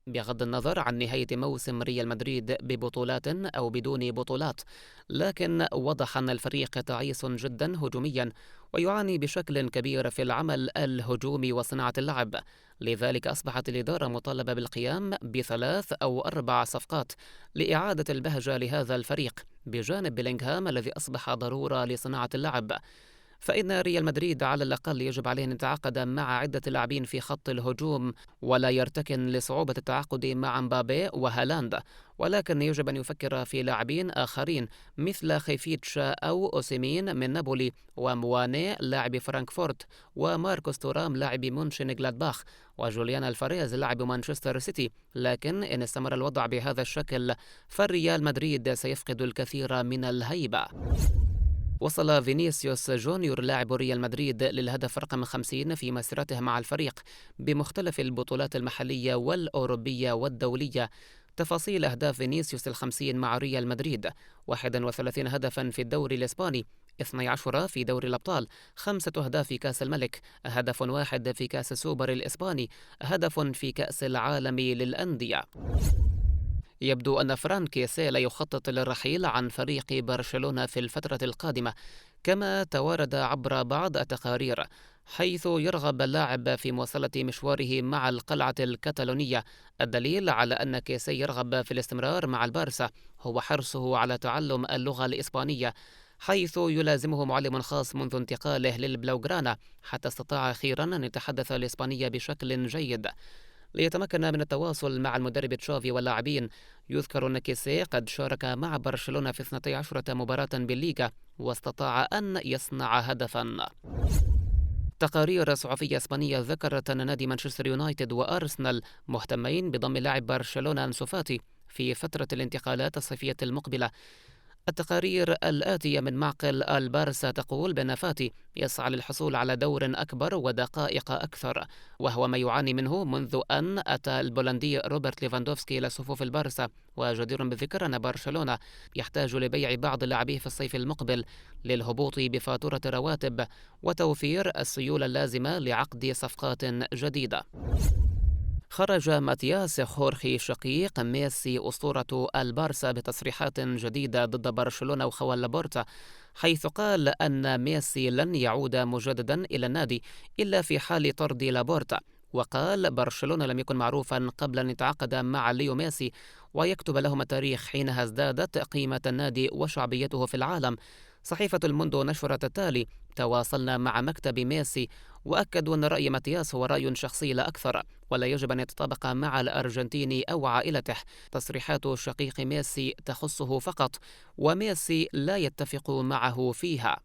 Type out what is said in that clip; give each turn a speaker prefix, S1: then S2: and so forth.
S1: بغض النظر عن نهاية موسم ريال مدريد ببطولات أو بدون بطولات، لكن وضح أن الفريق تعيس جدا هجوميا ويعاني بشكل كبير في العمل الهجومي وصناعة اللعب. لذلك أصبحت الإدارة مطالبة بالقيام بثلاث أو أربع صفقات لإعادة البهجة لهذا الفريق بجانب بيلينغهام الذي أصبح ضرورة لصناعة اللعب. فإن ريال مدريد على الأقل يجب عليه أن يتعاقد مع عدة لاعبين في خط الهجوم ولا يرتكن لصعوبة التعاقد مع مبابي وهالاند، ولكن يجب أن يفكر في لاعبين آخرين مثل خيفيتش أو أوسيمين من نابولي، ومواني لاعب فرانكفورت، وماركوس تورام لاعب مونشن جلادباخ، وجوليان الفاريز لاعب مانشستر سيتي. لكن إن استمر الوضع بهذا الشكل فالريال مدريد سيفقد الكثير من الهيبة. وصل فينيسيوس جونيور لاعب ريال مدريد للهدف رقم 50 في مسيرته مع الفريق بمختلف البطولات المحلية والأوروبية والدولية. تفاصيل أهداف فينيسيوس 50 مع ريال مدريد: 31 هدفا في الدوري الإسباني، 12 في دوري الأبطال، 5 أهداف في كأس الملك، هدف واحد في كأس السوبر الإسباني، هدف في كأس العالم للأندية. يبدو أن فران كيسيه لا يخطط للرحيل عن فريق برشلونة في الفترة القادمة، كما توارد عبر بعض التقارير حيث يرغب اللاعب في مواصلة مشواره مع القلعة الكتالونية. الدليل على أن كيسيه يرغب في الاستمرار مع البارسا هو حرصه على تعلم اللغة الإسبانية، حيث يلازمه معلم خاص منذ انتقاله للبلوغرانا حتى استطاع أخيرا أن يتحدث الإسبانية بشكل جيد. ليتمكن من التواصل مع المدرب تشافي واللاعبين، يذكر أن كيسيه قد شارك مع برشلونة في 12 مباراة بالليغا واستطاع أن يصنع هدفا. تقارير صحفية إسبانية ذكرت أن نادي مانشستر يونايتد وأرسنال مهتمين بضم لاعب برشلونة أنسو فاتي في فترة الانتقالات الصيفية المقبلة. التقارير الآتية من معقل البارسا تقول بأن فاتي يسعى للحصول على دور أكبر ودقائق أكثر، وهو ما يعاني منه منذ أن أتى البولندي روبرت ليفاندوفسكي إلى صفوف البارسا. وجدير بالذكر أن برشلونة يحتاج لبيع بعض لاعبيه في الصيف المقبل للهبوط بفاتورة رواتب وتوفير السيولة اللازمة لعقد صفقات جديدة. خرج ماتياس خورخي شقيق ميسي أسطورة البارسا بتصريحات جديدة ضد برشلونة وخوان لابورتا، حيث قال أن ميسي لن يعود مجددا إلى النادي إلا في حال طرد لابورتا. وقال برشلونة لم يكن معروفا قبل أن يتعاقد مع ليو ميسي ويكتب لهم التاريخ، حينها ازدادت قيمة النادي وشعبيته في العالم. صحيفة الموندو نشرت التالي: تواصلنا مع مكتب ميسي وأكدوا أن رأي ماتياس هو رأي شخصي لا أكثر، ولا يجب أن يتطابق مع الأرجنتيني أو عائلته. تصريحات شقيق ميسي تخصه فقط، وميسي لا يتفق معه فيها.